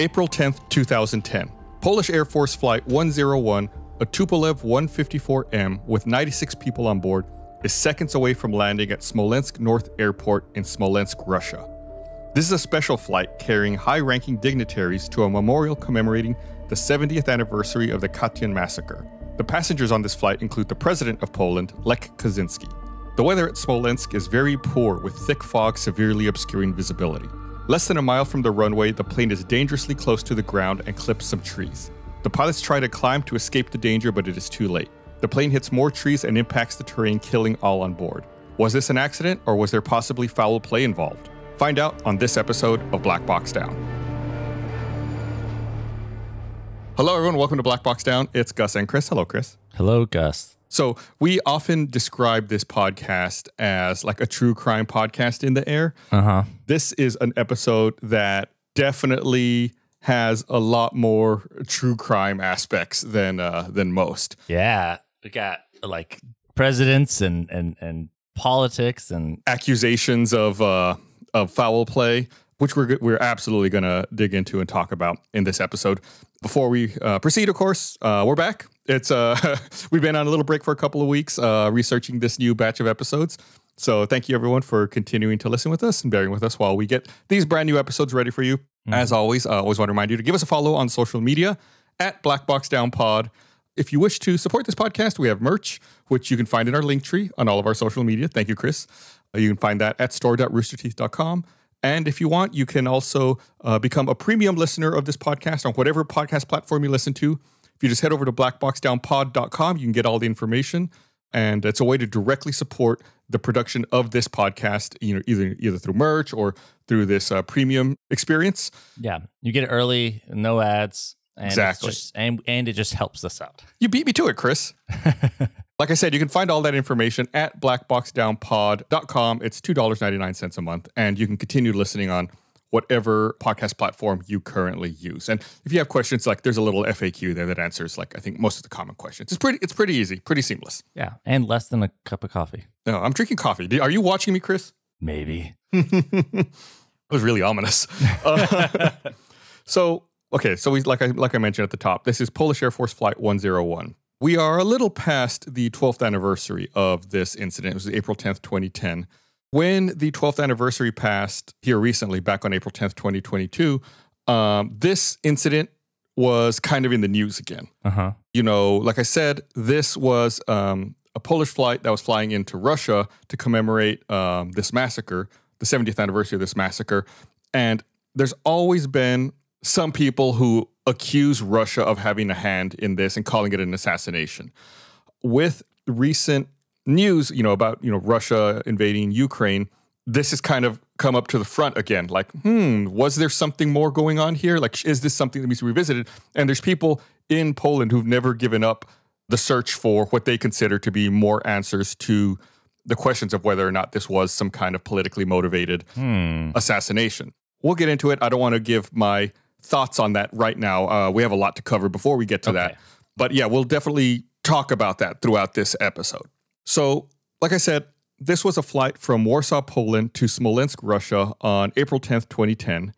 April 10th, 2010. Polish Air Force Flight 101, a Tupolev 154M with 96 people on board, is seconds away from landing at Smolensk North Airport in Smolensk, Russia. This is a special flight carrying high-ranking dignitaries to a memorial commemorating the 70th anniversary of the Katyn massacre. The passengers on this flight include the President of Poland, Lech Kaczynski. The weather at Smolensk is very poor, with thick fog severely obscuring visibility. Less than a mile from the runway, the plane is dangerously close to the ground and clips some trees. The pilots try to climb to escape the danger, but it is too late. The plane hits more trees and impacts the terrain, killing all on board. Was this an accident, or was there possibly foul play involved? Find out on this episode of Black Box Down. Hello, everyone. Welcome to Black Box Down. It's Gus and Chris. Hello, Chris. Hello, Gus. So we often describe this podcast as like a true crime podcast in the air. This is an episode that definitely has a lot more true crime aspects than most. Yeah, we got like presidents and politics and accusations of foul play, which we're absolutely going to dig into and talk about in this episode. Before we proceed, of course, we're back. It's we've been on a little break for a couple of weeks researching this new batch of episodes. So thank you, everyone, for continuing to listen with us and bearing with us while we get these brand new episodes ready for you. As always, I always want to remind you to give us a follow on social media at Black Box Down Pod. If you wish to support this podcast, we have merch, which you can find in our link tree on all of our social media. Thank you, Chris. You can find that at store.roosterteeth.com. And if you want, you can also become a premium listener of this podcast on whatever podcast platform you listen to. If you just head over to blackboxdownpod.com, you can get all the information. And it's a way to directly support the production of this podcast, either through merch or through this premium experience. Yeah, you get it early, no ads. And exactly. And it just helps us out. You beat me to it, Chris. Like I said, you can find all that information at blackboxdownpod.com. It's $2.99 a month, and you can continue listening on whatever podcast platform you currently use. And if you have questions, like there's a little FAQ there that answers, like, I think most of the common questions. It's pretty easy, pretty seamless. Yeah, and less than a cup of coffee. No, I'm drinking coffee. Are you watching me, Chris? Maybe. It was really ominous. So we like I mentioned at the top, this is Polish Air Force Flight 101. We are a little past the 12th anniversary of this incident. It was April 10th, 2010. When the 12th anniversary passed here recently, back on April 10th, 2022, this incident was kind of in the news again. You know, like I said, this was a Polish flight that was flying into Russia to commemorate this massacre, the 70th anniversary of this massacre. And there's always been some people who accuse Russia of having a hand in this and calling it an assassination. With recent news, about, Russia invading Ukraine, this has kind of come up to the front again. Like, was there something more going on here? Like, is this something that needs to be revisited? And there's people in Poland who've never given up the search for what they consider to be more answers to the questions of whether or not this was some kind of politically motivated assassination. We'll get into it. I don't want to give my thoughts on that right now. We have a lot to cover before we get to that. But yeah, we'll definitely talk about that throughout this episode. So, like I said, this was a flight from Warsaw, Poland to Smolensk, Russia on April 10th, 2010.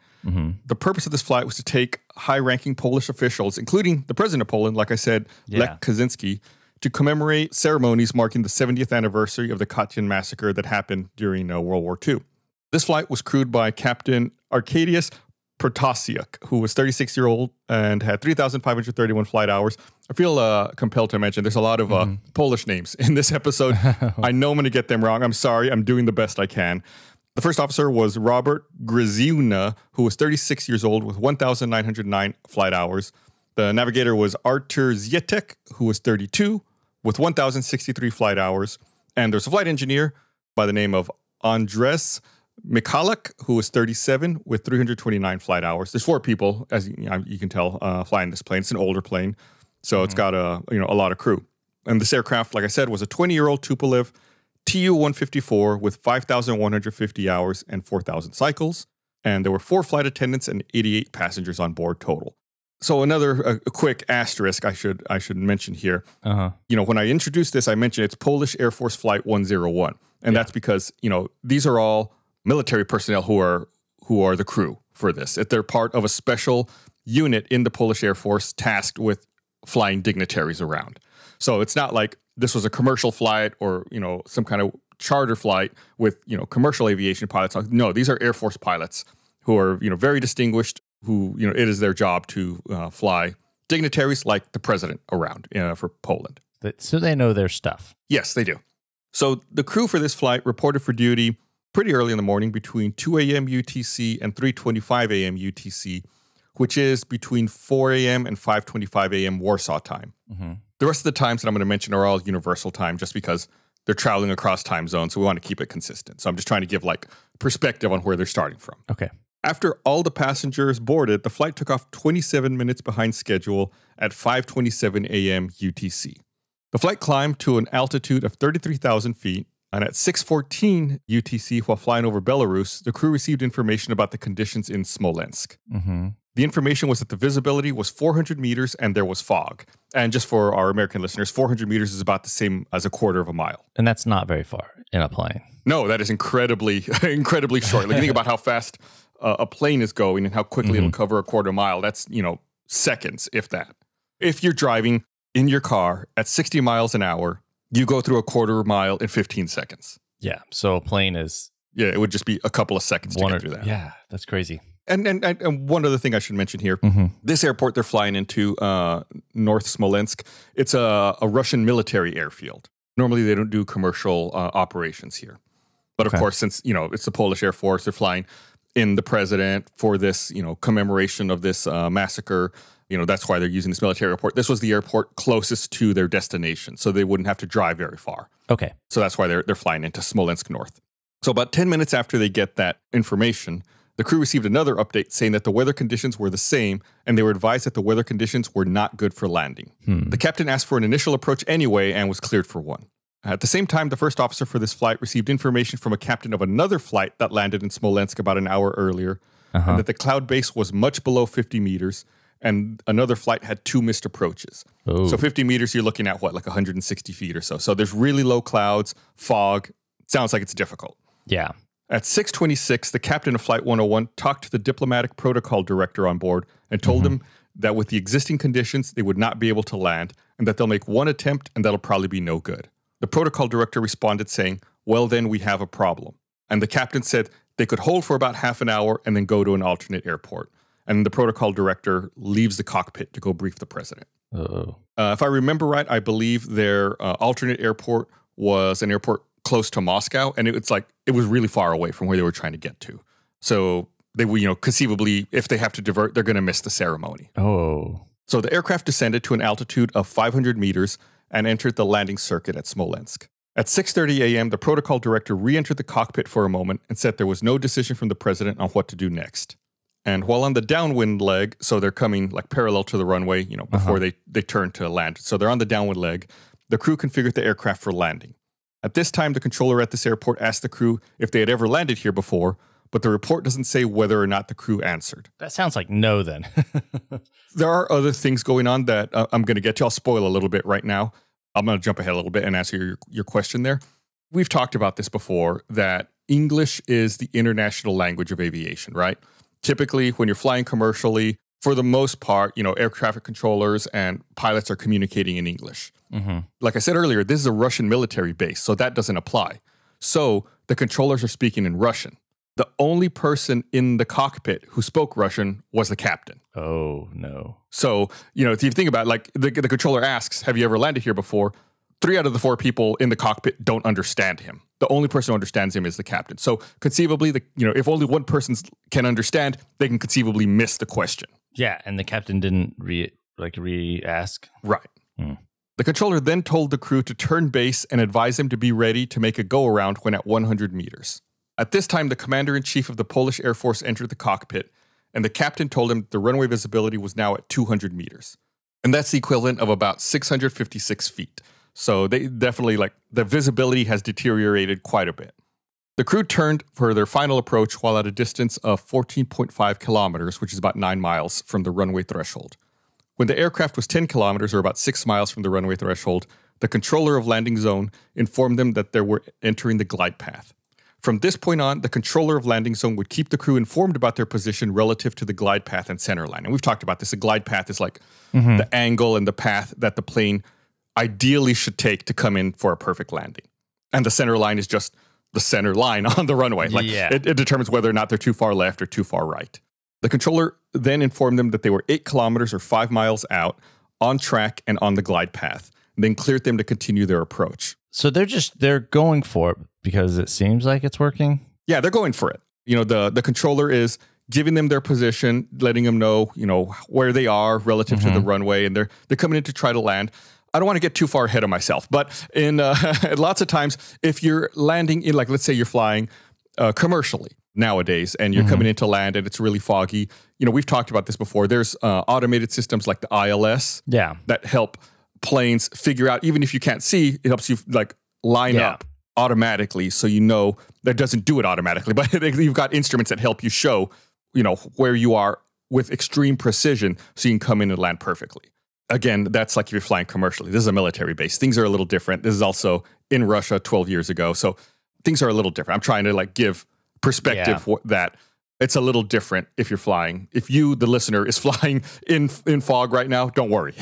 The purpose of this flight was to take high-ranking Polish officials, including the president of Poland, like I said, Lech Kaczynski, to commemorate ceremonies marking the 70th anniversary of the Katyn massacre that happened during World War II. This flight was crewed by Captain Arkadiusz Protasiuk, who was 36-year-old and had 3,531 flight hours. I feel compelled to mention there's a lot of Polish names in this episode. I know I'm going to get them wrong. I'm sorry. I'm doing the best I can. The first officer was Robert Gryziuna, who was 36 years old with 1,909 flight hours. The navigator was Artur Zietek, who was 32 with 1,063 flight hours. And there's a flight engineer by the name of Andres Michalak, who was 37 with 329 flight hours. There's 4 people, as you can tell, flying this plane. It's an older plane, so it's got a lot of crew. And this aircraft, like I said, was a 20-year-old Tupolev Tu-154 with 5,150 hours and 4,000 cycles. And there were 4 flight attendants and 88 passengers on board total. So another a quick asterisk I should mention here. When I introduced this, I mentioned it's Polish Air Force Flight 101, and that's because these are all military personnel who are the crew for this. They're part of a special unit in the Polish Air Force tasked with flying dignitaries around. So it's not like this was a commercial flight or, some kind of charter flight with, commercial aviation pilots. No, these are Air Force pilots who are, very distinguished, who, it is their job to fly dignitaries like the president around for Poland. So they know their stuff. Yes, they do. So the crew for this flight reported for duty pretty early in the morning between 2 a.m. UTC and 3:25 a.m. UTC, which is between 4 a.m. and 5:25 a.m. Warsaw time. Mm-hmm. The rest of the times that I'm going to mention are all universal time just because they're traveling across time zones, so we want to keep it consistent. So I'm just trying to give perspective on where they're starting from. Okay. After all the passengers boarded, the flight took off 27 minutes behind schedule at 5:27 a.m. UTC. The flight climbed to an altitude of 33,000 feet, and at 6:14 UTC, while flying over Belarus, the crew received information about the conditions in Smolensk. Mm-hmm. The information was that the visibility was 400 meters and there was fog. And just for our American listeners, 400 meters is about the same as a quarter of a mile. And that's not very far in a plane. No, that is incredibly, incredibly short. You think about how fast a plane is going and how quickly it'll cover a quarter mile. That's, seconds, if that. If you're driving in your car at 60 miles an hour, you go through a quarter mile in 15 seconds. Yeah. So a plane is... Yeah, it would just be a couple of seconds to get through that. Yeah, that's crazy. And one other thing I should mention here, this airport they're flying into, North Smolensk, it's a Russian military airfield. Normally they don't do commercial operations here. But of course, since, it's the Polish Air Force, they're flying in the president for this, commemoration of this massacre. That's why they're using this military airport. This was the airport closest to their destination, so they wouldn't have to drive very far. Okay. So that's why they're flying into Smolensk North. So about 10 minutes after they get that information, the crew received another update saying that the weather conditions were the same, and they were advised that the weather conditions were not good for landing. The captain asked for an initial approach anyway and was cleared for one. At the same time, the first officer for this flight received information from a captain of another flight that landed in Smolensk about an hour earlier, and that the cloud base was much below 50 meters, and another flight had 2 missed approaches. Oh. So 50 meters, you're looking at 160 feet or so. So there's really low clouds, fog. Sounds like it's difficult. Yeah. At 6:26, the captain of Flight 101 talked to the diplomatic protocol director on board and told him that with the existing conditions, they would not be able to land and that they'll make one attempt and that'll probably be no good. The protocol director responded saying, "Well, then we have a problem." And the captain said they could hold for about half an hour and then go to an alternate airport. And the protocol director leaves the cockpit to go brief the president. Oh. If I remember right, I believe their alternate airport was an airport close to Moscow, and it was really far away from where they were trying to get to. So they would, conceivably, if they have to divert, they're going to miss the ceremony. Oh. So the aircraft descended to an altitude of 500 meters and entered the landing circuit at Smolensk. At 6:30 a.m., the protocol director re-entered the cockpit for a moment and said there was no decision from the president on what to do next. And while on the downwind leg, so they're coming parallel to the runway, before they turn to land. So they're on the downwind leg. The crew configured the aircraft for landing. At this time, the controller at this airport asked the crew if they had ever landed here before, but the report doesn't say whether or not the crew answered. That sounds like no, then. There are other things going on that I'm going to get to. I'll spoil a little bit right now. I'm going to jump ahead a little bit and answer your question there. We've talked about this before, that English is the international language of aviation, right? Typically, when you're flying commercially, for the most part, air traffic controllers and pilots are communicating in English. Mm-hmm. Like I said earlier, this is a Russian military base, so that doesn't apply. So the controllers are speaking in Russian. The only person in the cockpit who spoke Russian was the captain. Oh, no. So, if you think about it, the controller asks, "Have you ever landed here before?" 3 out of the 4 people in the cockpit don't understand him. The only person who understands him is the captain. So conceivably, if only one person can understand, they can conceivably miss the question. Yeah, and the captain didn't re-ask. Right. The controller then told the crew to turn base and advise them to be ready to make a go-around when at 100 meters. At this time, the commander-in-chief of the Polish Air Force entered the cockpit, and the captain told him the runway visibility was now at 200 meters. And that's the equivalent of about 656 feet. So they definitely, the visibility has deteriorated quite a bit. The crew turned for their final approach while at a distance of 14.5 kilometers, which is about 9 miles from the runway threshold. When the aircraft was 10 kilometers, or about 6 miles from the runway threshold, the controller of landing zone informed them that they were entering the glide path. From this point on, the controller of landing zone would keep the crew informed about their position relative to the glide path and center line. And we've talked about this. A glide path is like the angle and the path that the plane ideally should take to come in for a perfect landing. And the center line is just the center line on the runway. Like it determines whether or not they're too far left or too far right. The controller then informed them that they were 8 kilometers or 5 miles out, on track and on the glide path, and then cleared them to continue their approach. So they're going for it because it seems like it's working? Yeah, they're going for it. You know, the controller is giving them their position, letting them know, where they are relative to the runway, and they're coming in to try to land. I don't want to get too far ahead of myself, but in lots of times, if you're landing in, like, let's say you're flying commercially nowadays, and you're coming in to land, and it's really foggy. We've talked about this before. There's automated systems like the ILS that help planes figure out, even if you can't see, it helps you like line up automatically, so that doesn't do it automatically, but you've got instruments that help you show, where you are with extreme precision, so you can come in and land perfectly. Again, that's like if you're flying commercially. This is a military base. Things are a little different. This is also in Russia 12 years ago, so things are a little different. I'm trying to like give perspective that it's a little different if you're flying. If you, the listener, is flying in fog right now, don't worry.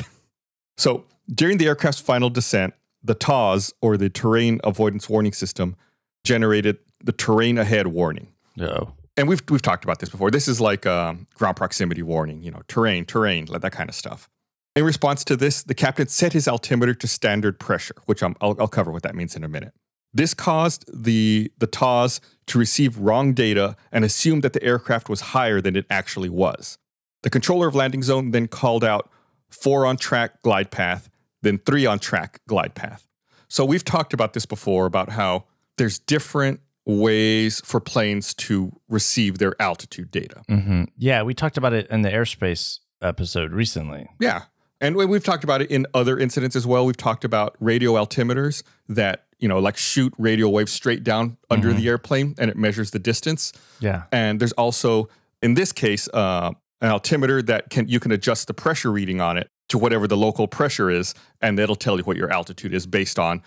So during the aircraft's final descent, the TAWS, or the Terrain Avoidance Warning System, generated the terrain ahead warning. Oh. And we've talked about this before. This is like a ground proximity warning, terrain, like that kind of stuff. In response to this, the captain set his altimeter to standard pressure, which I'll cover what that means in a minute. This caused the TAWS to receive wrong data and assume that the aircraft was higher than it actually was. The controller of landing zone then called out 4 on track glide path, then 3 on track glide path. So we've talked about this before, about how there's different ways for planes to receive their altitude data. Yeah, we talked about it in the airspace episode recently. Yeah. And we've talked about it in other incidents as well. We've talked about radio altimeters that, like shoot radio waves straight down under the airplane, and it measures the distance. Yeah. And there's also, in this case, an altimeter that you can adjust the pressure reading on it to whatever the local pressure is, and that'll tell you what your altitude is based on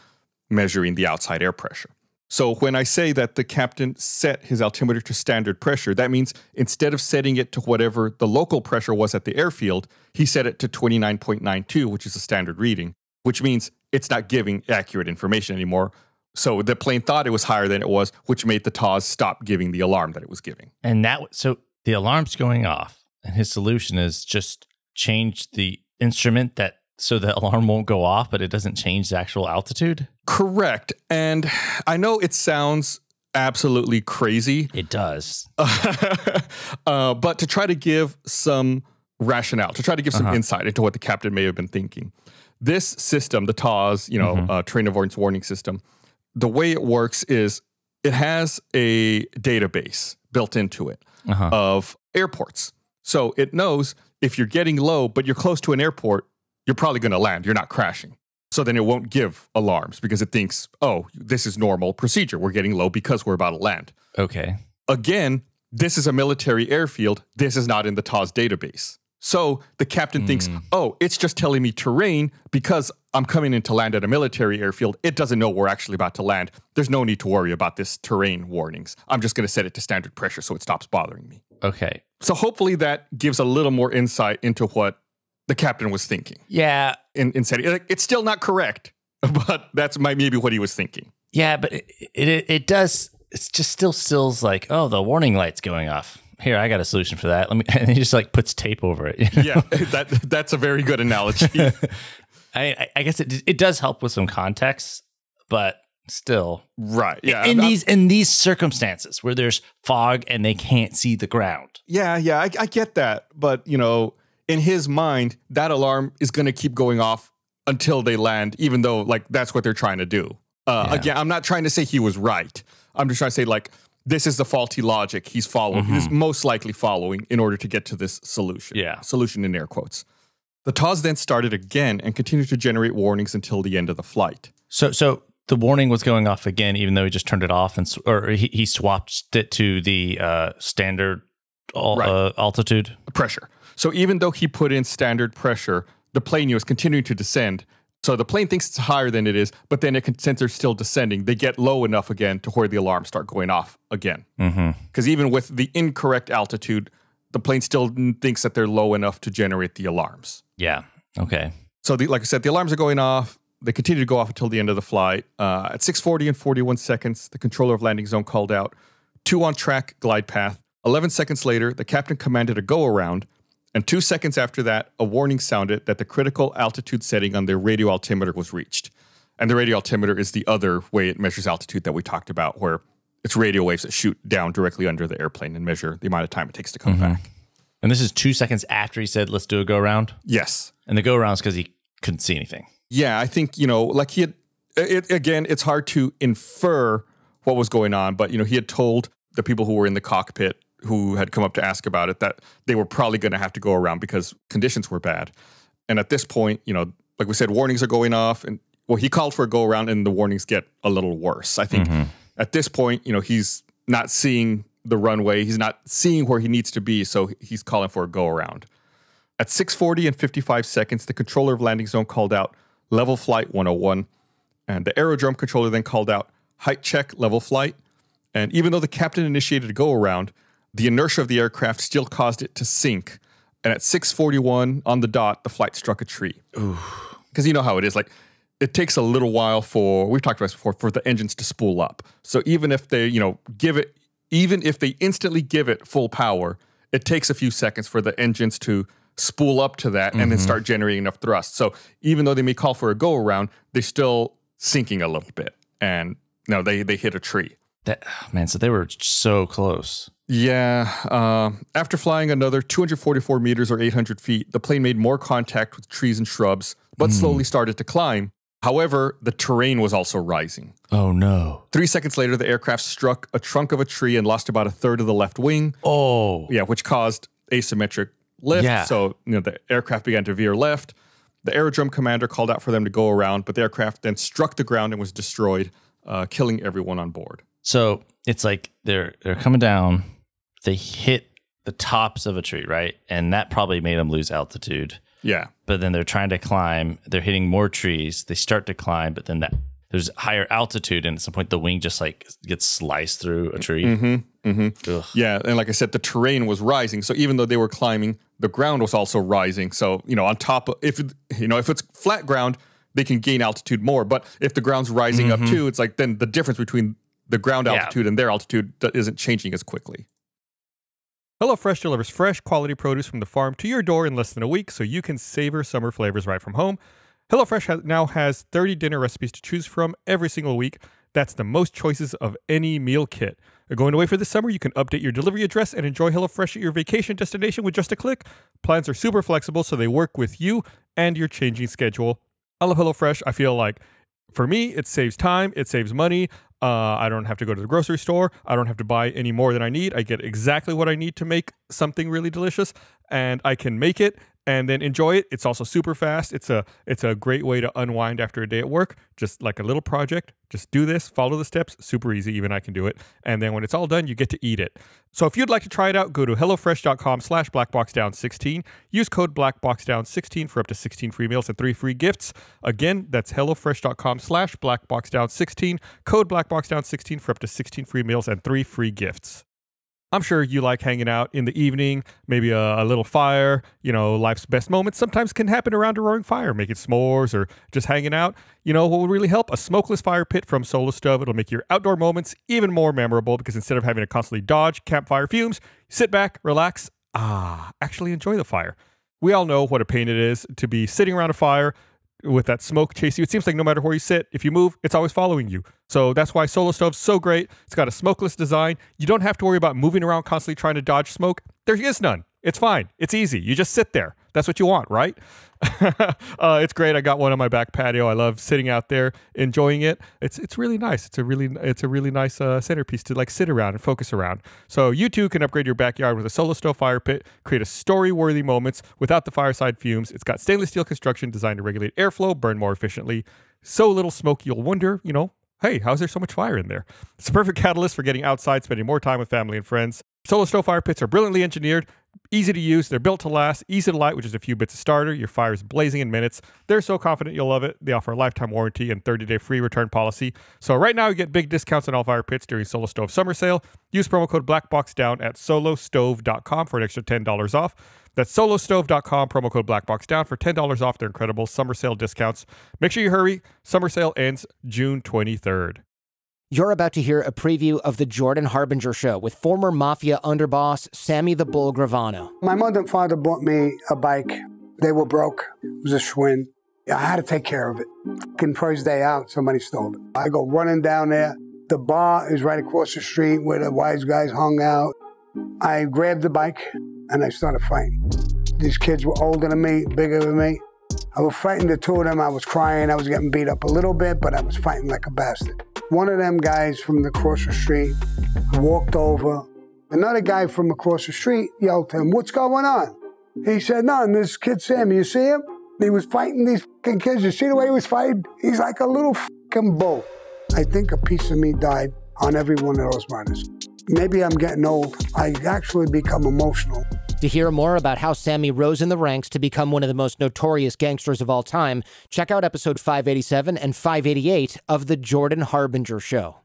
measuring the outside air pressure. So when I say that the captain set his altimeter to standard pressure, that means instead of setting it to whatever the local pressure was at the airfield, he set it to 29.92, which is a standard reading, which means it's not giving accurate information anymore. So the plane thought it was higher than it was, which made the TAWS stop giving the alarm that it was giving. And so the alarm's going off, and his solution is just change the instrument so the alarm won't go off, but it doesn't change the actual altitude? Correct. And I know it sounds absolutely crazy. It does. But to try to give some rationale, to try to give some insight into what the captain may have been thinking. This system, the TAWS, Terrain Avoidance Warning System, the way it works is it has a database built into it of airports. So it knows if you're getting low, but you're close to an airport, you're probably going to land. You're not crashing. So then it won't give alarms because it thinks, oh, this is normal procedure. We're getting low because we're about to land. Okay. Again, this is a military airfield. This is not in the TAWS database. So the captain thinks, oh, it's just telling me terrain because I'm coming in to land at a military airfield. It doesn't know we're actually about to land. There's no need to worry about this terrain warnings. I'm just going to set it to standard pressure so it stops bothering me. Okay. So hopefully that gives a little more insight into what the captain was thinking. Yeah. In setting, it's still not correct, but that's maybe what he was thinking. Yeah, but it does. It's just still like, oh, the warning light's going off. Here, I got a solution for that. And he just like puts tape over it. Yeah, that's a very good analogy. I guess it does help with some context, but still, right? Yeah, in these circumstances where there's fog and they can't see the ground. Yeah, I get that, but in his mind, that alarm is going to keep going off until they land, even though like that's what they're trying to do. Again, I'm not trying to say he was right. I'm just trying to say like this is the faulty logic he's following. He's most likely following in order to get to this solution. Yeah, solution in air quotes. The TAWS then started again and continued to generate warnings until the end of the flight. So the warning was going off again, even though he just turned it off or he swapped it to the standard altitude pressure. So even though he put in standard pressure, the plane was continuing to descend So the plane thinks it's higher than it is, but then since they're still descending, they get low enough again to where the alarms start going off again. Because even with the incorrect altitude, the plane still thinks that they're low enough to generate the alarms. Yeah. Okay. So like I said, the alarms are going off. They continue to go off until the end of the flight. At 6:40 and 41 seconds, the controller of landing zone called out 2 on track, glide path. 11 seconds later, the captain commanded a go around. And 2 seconds after that, a warning sounded that the critical altitude setting on their radio altimeter was reached. And the radio altimeter is the other way it measures altitude that we talked about, where it's radio waves that shoot down directly under the airplane and measure the amount of time it takes to come back. And this is 2 seconds after he said, let's do a go around? Yes. And the go around is because he couldn't see anything. Yeah, I think, like he had, again, it's hard to infer what was going on, but, he had told the people who were in the cockpit who had come up to ask about it that they were probably going to have to go around because conditions were bad. And at this point, like we said, warnings are going off. And he called for a go around and the warnings get a little worse. I think at this point, he's not seeing the runway. He's not seeing where he needs to be. So he's calling for a go around. At 6:40 and 55 seconds, the controller of landing zone called out level flight 101. And the aerodrome controller then called out height check level flight. And even though the captain initiated a go around, the inertia of the aircraft still caused it to sink. And at 6:41 on the dot, the flight struck a tree. Because you know how it is. Like, it takes a little while we've talked about this before, for the engines to spool up. So even if they, even if they instantly give it full power, it takes a few seconds for the engines to spool up to that and then start generating enough thrust. So even though they may call for a go around, they're still sinking a little bit. And they hit a tree. So they were so close. Yeah. After flying another 244 meters or 800 feet, the plane made more contact with trees and shrubs, but slowly started to climb. However, the terrain was also rising. Oh, no. 3 seconds later, the aircraft struck a trunk of a tree and lost about a third of the left wing. Oh. Yeah, which caused asymmetric lift. Yeah. So, the aircraft began to veer left. The aerodrome commander called out for them to go around, but the aircraft then struck the ground and was destroyed, killing everyone on board. So it's like they're coming down. They hit the tops of a tree, right? And that probably made them lose altitude. Yeah. But then they're trying to climb. They're hitting more trees. They start to climb, but then there's higher altitude, and at some point the wing just like gets sliced through a tree. Yeah, and like I said, the terrain was rising. So even though they were climbing, the ground was also rising. So on top of if it's flat ground, they can gain altitude more. But if the ground's rising up too, it's like then the difference between the ground altitude and their altitude isn't changing as quickly. HelloFresh delivers fresh, quality produce from the farm to your door in less than a week, so you can savor summer flavors right from home. HelloFresh now has 30 dinner recipes to choose from every single week. That's the most choices of any meal kit. Going away for the summer, you can update your delivery address and enjoy HelloFresh at your vacation destination with just a click. Plans are super flexible, so they work with you and your changing schedule. I love HelloFresh. I feel like, for me, it saves time, it saves money. I don't have to go to the grocery store. I don't have to buy any more than I need. I get exactly what I need to make something really delicious, and I can make it and then enjoy it. It's also super fast. It's a great way to unwind after a day at work. Just like a little project. Just do this, follow the steps. Super easy. Even I can do it. And then when it's all done, you get to eat it. So if you'd like to try it out, go to hellofresh.com/blackboxdown16. Use code blackboxdown16 for up to 16 free meals and 3 free gifts. Again, that's hellofresh.com/blackboxdown16. Code blackboxdown16 for up to 16 free meals and 3 free gifts. I'm sure you like hanging out in the evening, maybe a little fire. Life's best moments sometimes can happen around a roaring fire, making s'mores or just hanging out. What would really help? A smokeless fire pit from Solo Stove. It'll make your outdoor moments even more memorable because instead of having to constantly dodge campfire fumes, sit back, relax, actually enjoy the fire. We all know what a pain it is to be sitting around a fire with that smoke chasing you. It seems like no matter where you sit, if you move, it's always following you. So that's why Solo Stove's so great. It's got a smokeless design. You don't have to worry about moving around constantly trying to dodge smoke. There is none. It's fine. It's easy. You just sit there. That's what you want, right? It's great. I got one on my back patio. I love sitting out there, enjoying it. It's really nice. It's a really nice centerpiece to like sit around and focus around. So you too can upgrade your backyard with a Solo Stove fire pit. Create a story-worthy moments without the fireside fumes. It's got stainless steel construction designed to regulate airflow, burn more efficiently. So little smoke you'll wonder, hey, how's there so much fire in there? It's a perfect catalyst for getting outside, spending more time with family and friends. Solo Stove fire pits are brilliantly engineered. easy to use. They're built to last, easy to light, which is a few bits of starter. Your fire is blazing in minutes. They're so confident you'll love it. They offer a lifetime warranty and 30-day free return policy. So right now you get big discounts on all fire pits during Solo Stove Summer Sale. Use promo code BlackBoxDown at solostove.com for an extra $10 off. That's solostove.com, promo code BlackBoxDown for $10 off their incredible summer sale discounts. Make sure you hurry. Summer sale ends June 23rd. You're about to hear a preview of The Jordan Harbinger Show with former Mafia underboss Sammy the Bull Gravano. My mother and father bought me a bike. They were broke. It was a Schwinn. I had to take care of it. Fucking first day out, somebody stole it. I go running down there. The bar is right across the street where the wise guys hung out. I grabbed the bike and I started fighting. These kids were older than me, bigger than me. I was fighting the two of them. I was crying. I was getting beat up a little bit, but I was fighting like a bastard. One of them guys from across the street walked over. Another guy from across the street yelled to him, "What's going on?" He said, "None, this kid Sammy, you see him? He was fighting these fucking kids. You see the way he was fighting? He's like a little fucking bull." I think a piece of me died on every one of those murders. Maybe I'm getting old. I actually become emotional. To hear more about how Sammy rose in the ranks to become one of the most notorious gangsters of all time, check out episode 587 and 588 of The Jordan Harbinger Show.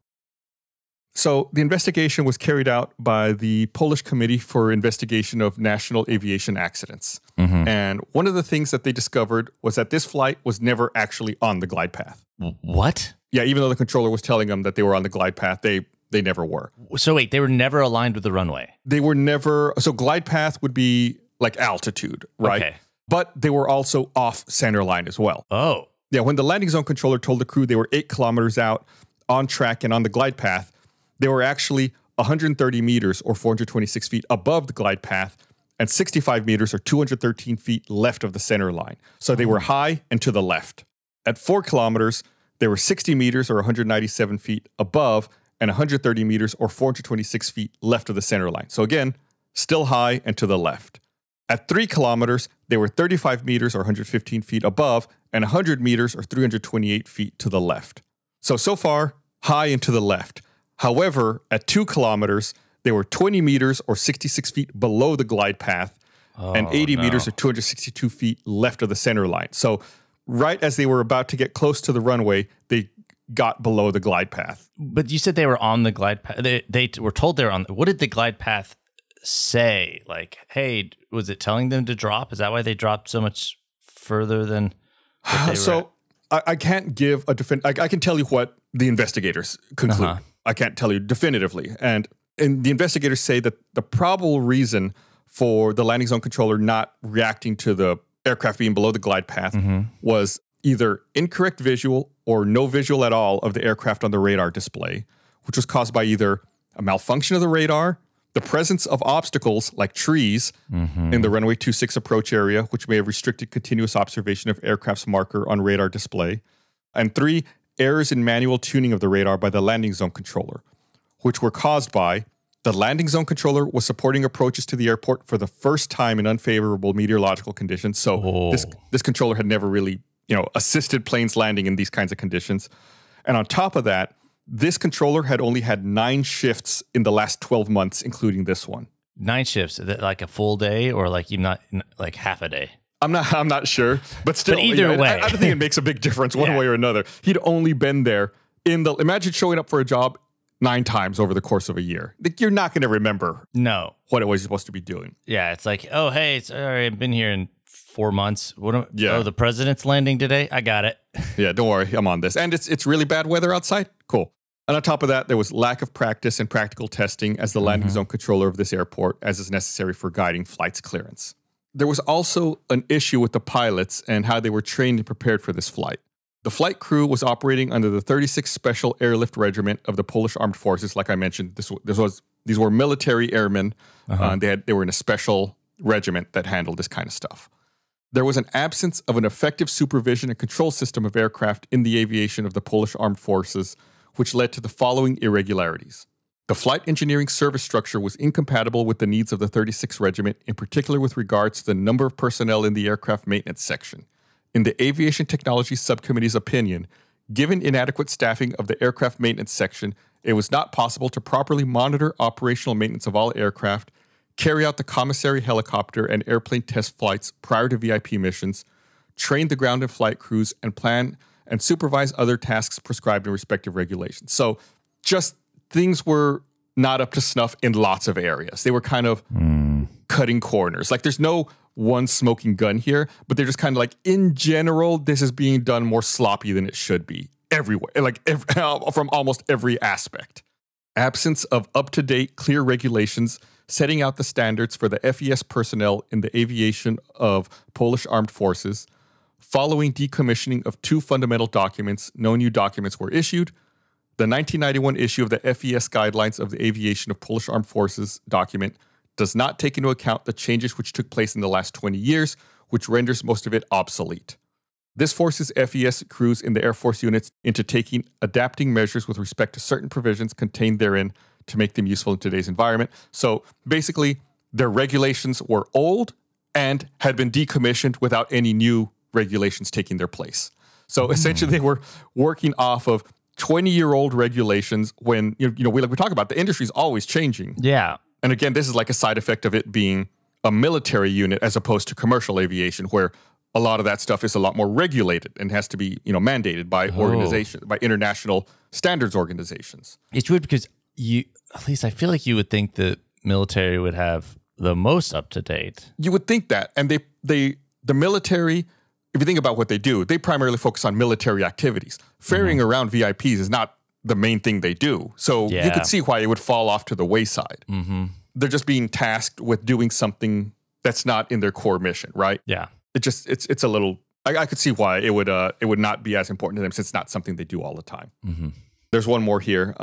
So the investigation was carried out by the Polish Committee for Investigation of National Aviation Accidents. And one of the things that they discovered was that this flight was never actually on the glide path. What? Yeah, even though the controller was telling them that they were on the glide path, they never were. So wait, they were never aligned with the runway? They were never. So glide path would be like altitude, right? Okay. But they were also off center line as well. Oh. Yeah, when the landing zone controller told the crew they were 8 kilometers out on track and on the glide path, they were actually 130 meters or 426 feet above the glide path and 65 meters or 213 feet left of the center line. So they were high and to the left. At 4 kilometers, they were 60 meters or 197 feet above and 130 meters or 426 feet left of the center line. So again, still high and to the left. At 3 kilometers, they were 35 meters or 115 feet above and 100 meters or 328 feet to the left. So far, high and to the left. However, at 2 kilometers, they were 20 meters or 66 feet below the glide path and 80 meters or 262 feet left of the center line. So right as they were about to get close to the runway, they got below the glide path. But you said they were on the glide path. They were told they were on. What did the glide path say? Like, hey, was it telling them to drop? Is that why they dropped so much further than what they were at? I can't give a I can tell you what the investigators conclude. I can't tell you definitively. And the investigators say that the probable reason for the landing zone controller not reacting to the aircraft being below the glide path was either incorrect visual or no visual at all of the aircraft on the radar display, which was caused by either a malfunction of the radar, the presence of obstacles like trees in the runway 26 approach area, which may have restricted continuous observation of aircraft's marker on radar display, and 3, errors in manual tuning of the radar by the landing zone controller, which were caused by the landing zone controller was supporting approaches to the airport for the first time in unfavorable meteorological conditions. So this controller had never really assisted planes landing in these kinds of conditions. And on top of that, this controller had only had 9 shifts in the last 12 months, including this one. 9 shifts, like a full day or like like half a day? I'm not sure, but still, but either way, I don't think it makes a big difference one way or another. He'd only been there imagine showing up for a job 9 times over the course of a year. You're not going to remember what it was you're supposed to be doing. Yeah, it's like, oh, hey, it's all right, I've been here in 4 months. Oh, the president's landing today? I got it. Yeah, don't worry, I'm on this. And it's really bad weather outside? Cool. And on top of that, there was lack of practice and practical testing as the landing zone controller of this airport, as is necessary for guiding flight's clearance. There was also an issue with the pilots and how they were trained and prepared for this flight. The flight crew was operating under the 36th Special Airlift Regiment of the Polish Armed Forces. Like I mentioned, these were military airmen. They were in a special regiment that handled this kind of stuff. There was an absence of an effective supervision and control system of aircraft in the aviation of the Polish Armed Forces, which led to the following irregularities. The flight engineering service structure was incompatible with the needs of the 36th Regiment, in particular with regards to the number of personnel in the aircraft maintenance section. In the Aviation Technology Subcommittee's opinion, given inadequate staffing of the aircraft maintenance section, it was not possible to properly monitor operational maintenance of all aircraft, carry out the commissary helicopter and airplane test flights prior to VIP missions, train the ground and flight crews, and plan and supervise other tasks prescribed in respective regulations. So just things were not up to snuff in lots of areas. They were kind of cutting corners. Like there's no one smoking gun here, but they're just kind of like, in general, this is being done more sloppy than it should be everywhere, from almost every aspect. Absence of up-to-date, clear regulations setting out the standards for the FES personnel in the aviation of Polish armed forces. Following decommissioning of 2 fundamental documents, no new documents were issued. The 1991 issue of the FES Guidelines of the Aviation of Polish Armed Forces document does not take into account the changes which took place in the last 20 years, which renders most of it obsolete. This forces FES crews in the Air Force units into taking adapting measures with respect to certain provisions contained therein to make them useful in today's environment. So basically, their regulations were old and had been decommissioned without any new regulations taking their place. So essentially, they were working off of 20-year-old regulations when, we talk about, the industry's always changing. Yeah. And again, this is like a side effect of it being a military unit as opposed to commercial aviation, where a lot of that stuff is a lot more regulated and has to be, mandated by organizations, by international standards organizations. It's weird because at least I feel like you would think the military would have the most up to date. You would think that. And the military, if you think about what they do, they primarily focus on military activities. Ferrying around VIPs is not the main thing they do. So you could see why it would fall off to the wayside. Mm-hmm. They're just being tasked with doing something that's not in their core mission, right? Yeah. It's a little, I could see why it would not be as important to them since it's not something they do all the time. Mm-hmm. There's one more here.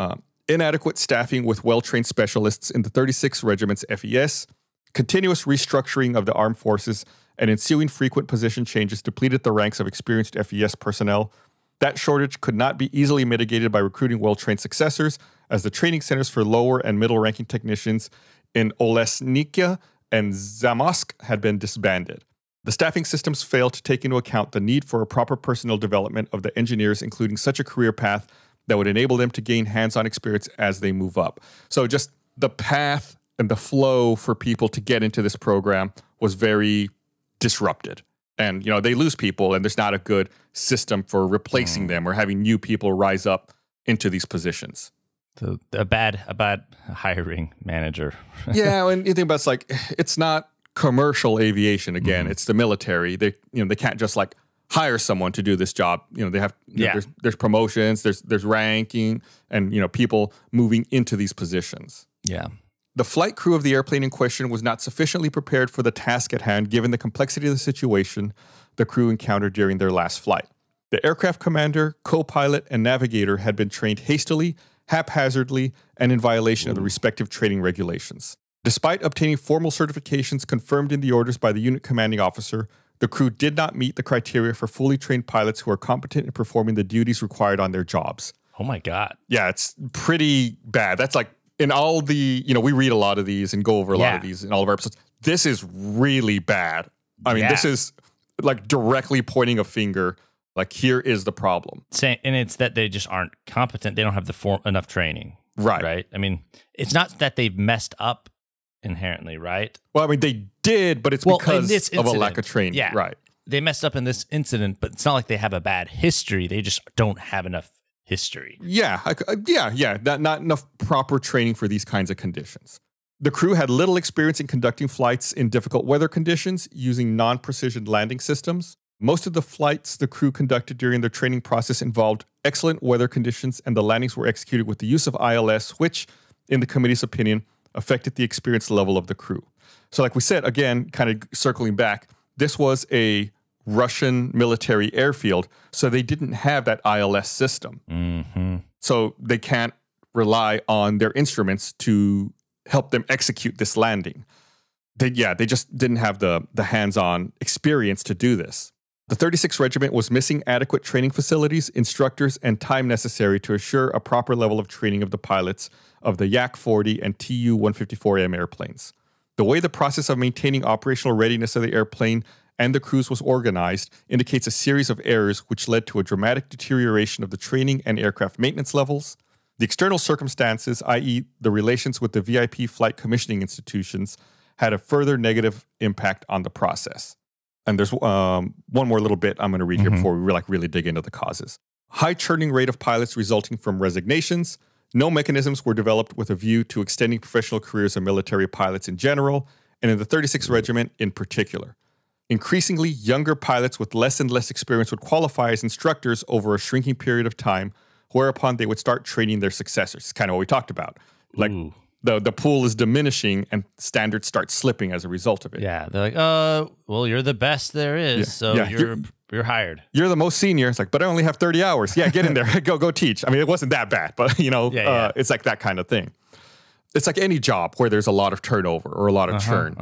Inadequate staffing with well-trained specialists in the 36th Regiment's FES, continuous restructuring of the armed forces, and ensuing frequent position changes depleted the ranks of experienced FES personnel. That shortage could not be easily mitigated by recruiting well-trained successors, as the training centers for lower and middle-ranking technicians in Olesnica and Zamosk had been disbanded. The staffing systems failed to take into account the need for a proper personnel development of the engineers, including such a career path that would enable them to gain hands-on experience as they move up. So just the path and the flow for people to get into this program was very disrupted. And, they lose people and there's not a good system for replacing them or having new people rise up into these positions. So a bad hiring manager. Yeah, and you think about it's not commercial aviation again. It's the military. They can't just hire someone to do this job. They have there's promotions, there's ranking, and people moving into these positions. Yeah. The flight crew of the airplane in question was not sufficiently prepared for the task at hand given the complexity of the situation the crew encountered during their last flight. The aircraft commander, co-pilot, and navigator had been trained hastily, haphazardly, and in violation of the respective training regulations. Despite obtaining formal certifications confirmed in the orders by the unit commanding officer, the crew did not meet the criteria for fully trained pilots who are competent in performing the duties required on their jobs. Oh my God. Yeah, it's pretty bad. That's in all the, we read a lot of these and go over a lot of these in all of our episodes. This is really bad. I mean, this is directly pointing a finger, here is the problem. And it's that they just aren't competent. They don't have enough training. Right. I mean, it's not that they've messed up inherently, right? Well, I mean, they did, but it's because of a lack of training. Yeah. Right. They messed up in this incident, but it's not like they have a bad history. They just don't have enough history. Yeah. Not enough proper training for these kinds of conditions. The crew had little experience in conducting flights in difficult weather conditions using non-precision landing systems. Most of the flights the crew conducted during their training process involved excellent weather conditions, and the landings were executed with the use of ILS, which, in the committee's opinion, affected the experience level of the crew. So like we said, again, kind of circling back, this was a Russian military airfield, so they didn't have that ILS system. Mm-hmm. So they can't rely on their instruments to help them execute this landing. They just didn't have the hands-on experience to do this. The 36th Regiment was missing adequate training facilities, instructors, and time necessary to assure a proper level of training of the pilots of the Yak-40 and Tu-154M airplanes. The way the process of maintaining operational readiness of the airplane and the crews was organized indicates a series of errors which led to a dramatic deterioration of the training and aircraft maintenance levels. The external circumstances, i.e. the relations with the VIP flight commissioning institutions, had a further negative impact on the process. And there's one more little bit I'm going to read here before we really dig into the causes. High churning rate of pilots resulting from resignations. No mechanisms were developed with a view to extending professional careers of military pilots in general, and in the 36th Regiment in particular. Increasingly, younger pilots with less and less experience would qualify as instructors over a shrinking period of time, whereupon they would start training their successors. It's kind of what we talked about. Like the pool is diminishing and standards start slipping as a result of it. Yeah, they're like, well, you're the best there is, so you're hired. You're the most senior. It's like, but I only have 30 hours. Yeah, get in there. go teach. I mean, it wasn't that bad, but it's like that kind of thing. It's like any job where there's a lot of turnover or a lot of churn.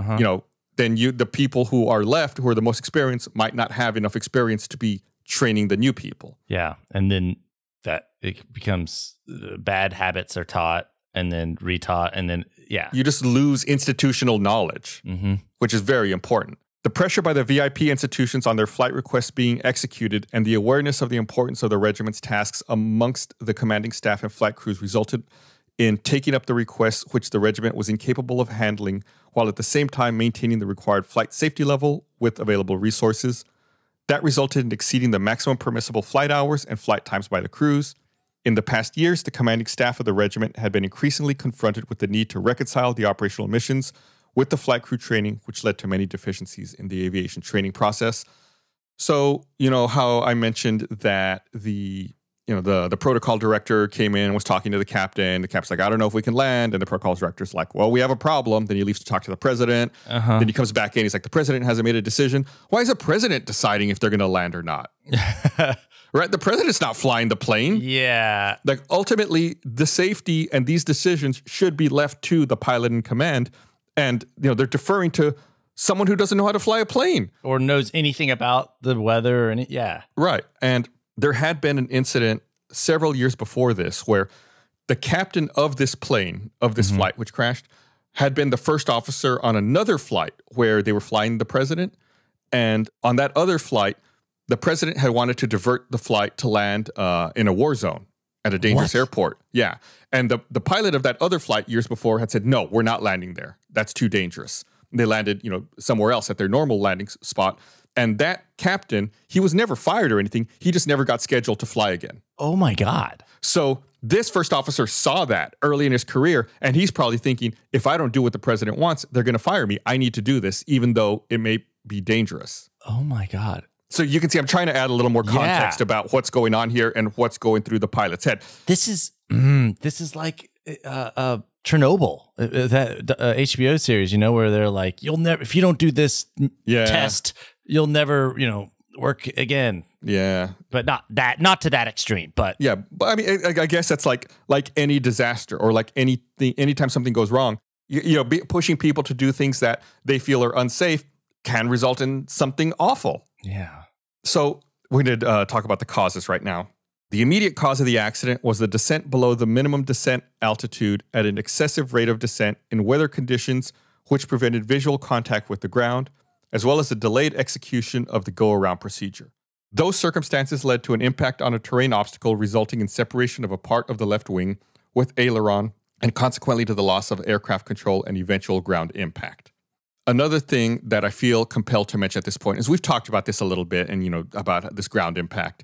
Then the people who are left, who are the most experienced, might not have enough experience to be training the new people. Yeah, and then that it becomes bad habits are taught and then retaught, and then you just lose institutional knowledge, which is very important. The pressure by the VIP institutions on their flight requests being executed and the awareness of the importance of the regiment's tasks amongst the commanding staff and flight crews resulted in taking up the requests which the regiment was incapable of handling, while at the same time maintaining the required flight safety level with available resources. That resulted in exceeding the maximum permissible flight hours and flight times by the crews. In the past years, the commanding staff of the regiment had been increasingly confronted with the need to reconcile the operational missions with the flight crew training, which led to many deficiencies in the aviation training process. So, how I mentioned that the protocol director came in and was talking to the captain. The captain's like, I don't know if we can land. And the protocol director's like, well, we have a problem. Then he leaves to talk to the president. Then he comes back in. He's like, the president hasn't made a decision. Why is the president deciding if they're going to land or not? Right? The president's not flying the plane. Yeah. Like, ultimately, the safety and these decisions should be left to the pilot in command. And, they're deferring to someone who doesn't know how to fly a plane. Or knows anything about the weather. Right. And there had been an incident several years before this where the captain of this plane, of this flight which crashed, had been the first officer on another flight where they were flying the president. And on that other flight, the president had wanted to divert the flight to land in a war zone at a dangerous airport. Yeah. And the pilot of that other flight years before had said, no, we're not landing there. That's too dangerous. They landed, somewhere else at their normal landing spot. And that captain, he was never fired or anything. He just never got scheduled to fly again. Oh, my God. So this first officer saw that early in his career, and he's probably thinking, if I don't do what the president wants, they're going to fire me. I need to do this, even though it may be dangerous. Oh, my God. So you can see I'm trying to add a little more context about what's going on here and what's going through the pilot's head. This is like Chernobyl, that HBO series, where they're like, you'll never, if you don't do this test, you'll never, work again. Yeah. But not to that extreme, but. Yeah. But I mean, I guess that's like any disaster or like anything, anytime something goes wrong, pushing people to do things that they feel are unsafe can result in something awful. Yeah. So we're going to talk about the causes right now. The immediate cause of the accident was the descent below the minimum descent altitude at an excessive rate of descent in weather conditions which prevented visual contact with the ground, as well as the delayed execution of the go-around procedure. Those circumstances led to an impact on a terrain obstacle resulting in separation of a part of the left wing with aileron and consequently to the loss of aircraft control and eventual ground impact. Another thing that I feel compelled to mention at this point is we've talked about this a little bit and, about this ground impact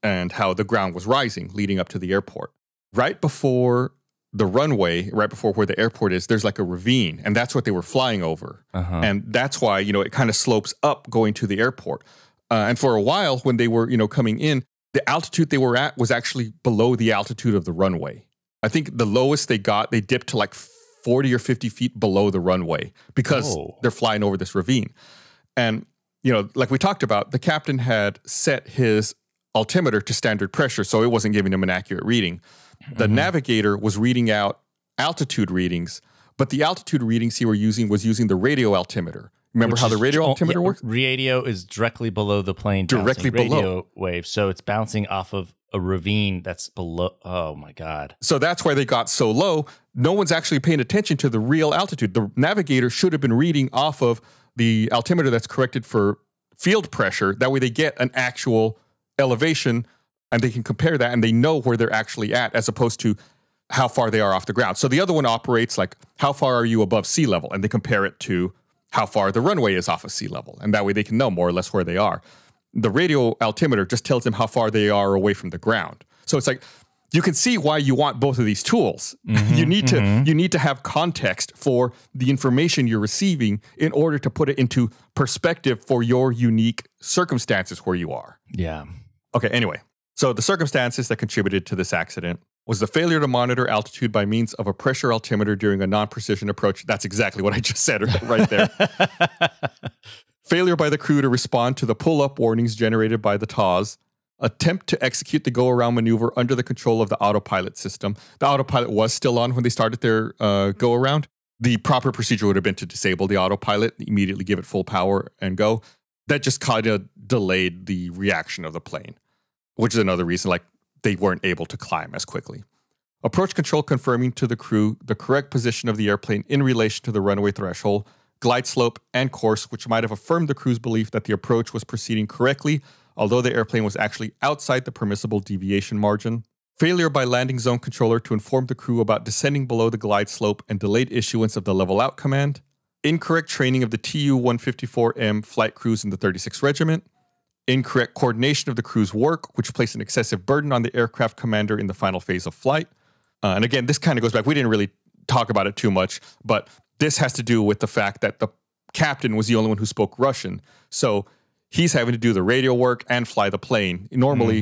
and how the ground was rising leading up to the airport. Right before the runway, right before where the airport is, there's like a ravine, and that's what they were flying over. And that's why, it kind of slopes up going to the airport. And for a while when they were, coming in, the altitude they were at was actually below the altitude of the runway. I think the lowest they dipped to like 40 or 50 feet below the runway because they're flying over this ravine. And, like we talked about, the captain had set his altimeter to standard pressure, so it wasn't giving him an accurate reading. The navigator was reading out altitude readings, but the altitude readings he was using the radio altimeter. Remember how the radio altimeter works? Radio is directly below the plane. Directly below. Radio wave, so it's bouncing off of a ravine that's below. Oh, my God. So that's why they got so low. No one's actually paying attention to the real altitude. The navigator should have been reading off of the altimeter that's corrected for field pressure. That way they get an actual elevation and they can compare that and they know where they're actually at as opposed to how far they are off the ground. So the other one operates like how far are you above sea level? And they compare it to how far the runway is off of sea level. And that way they can know more or less where they are. The radio altimeter just tells them how far they are away from the ground. So it's like, you can see why you want both of these tools. You need to have context for the information you're receiving in order to put it into perspective for your unique circumstances where you are. Yeah. Okay, anyway. So the circumstances that contributed to this accident was the failure to monitor altitude by means of a pressure altimeter during a non-precision approach. That's exactly what I just said right there. Failure by the crew to respond to the pull-up warnings generated by the TAWs. Attempt to execute the go-around maneuver under the control of the autopilot system. The autopilot was still on when they started their go-around. The proper procedure would have been to disable the autopilot, immediately give it full power and go. That just kind of delayed the reaction of the plane, which is another reason they weren't able to climb as quickly. Approach control confirming to the crew the correct position of the airplane in relation to the runway threshold, glide slope, and course, which might have affirmed the crew's belief that the approach was proceeding correctly, although the airplane was actually outside the permissible deviation margin. Failure by landing zone controller to inform the crew about descending below the glide slope and delayed issuance of the level out command. Incorrect training of the Tu-154M flight crews in the 36th Regiment. Incorrect coordination of the crew's work, which placed an excessive burden on the aircraft commander in the final phase of flight. And again, this kind of goes back. We didn't really talk about it too much, but this has to do with the fact that the captain was the only one who spoke Russian. So he's having to do the radio work and fly the plane. Normally,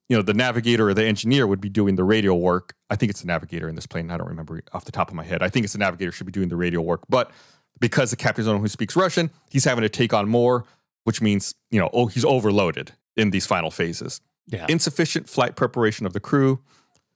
the navigator or the engineer would be doing the radio work. I think it's the navigator in this plane. I don't remember off the top of my head. I think it's the navigator should be doing the radio work. But because the captain's the one who speaks Russian, he's having to take on more, which means, he's overloaded in these final phases. Yeah. Insufficient flight preparation of the crew.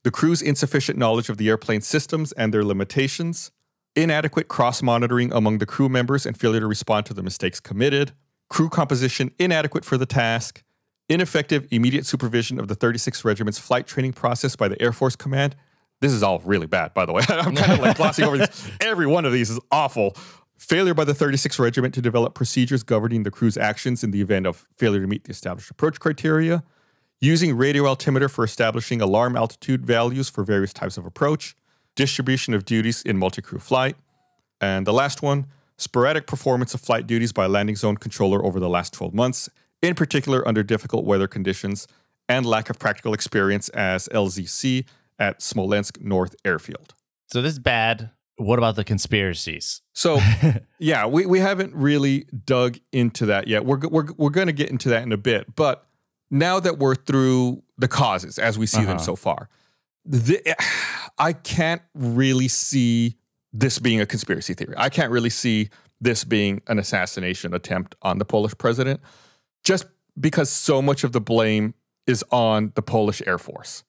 The crew's insufficient knowledge of the airplane systems and their limitations. Inadequate cross-monitoring among the crew members and failure to respond to the mistakes committed. Crew composition inadequate for the task. Ineffective immediate supervision of the 36th Regiment's flight training process by the Air Force Command. This is all really bad, by the way. I'm kind of glossing over these. Every one of these is awful. Failure by the 36th Regiment to develop procedures governing the crew's actions in the event of failure to meet the established approach criteria. Using radio altimeter for establishing alarm altitude values for various types of approach. Distribution of duties in multi-crew flight. And the last one, sporadic performance of flight duties by landing zone controller over the last 12 months, in particular under difficult weather conditions, and lack of practical experience as LZC at Smolensk North Airfield. So this is bad. What about the conspiracies? So, yeah, we haven't really dug into that yet. We're going to get into that in a bit. But now that we're through the causes as we see them so far, I can't really see this being a conspiracy theory. I can't really see this being an assassination attempt on the Polish president, just because so much of the blame is on the Polish Air Force.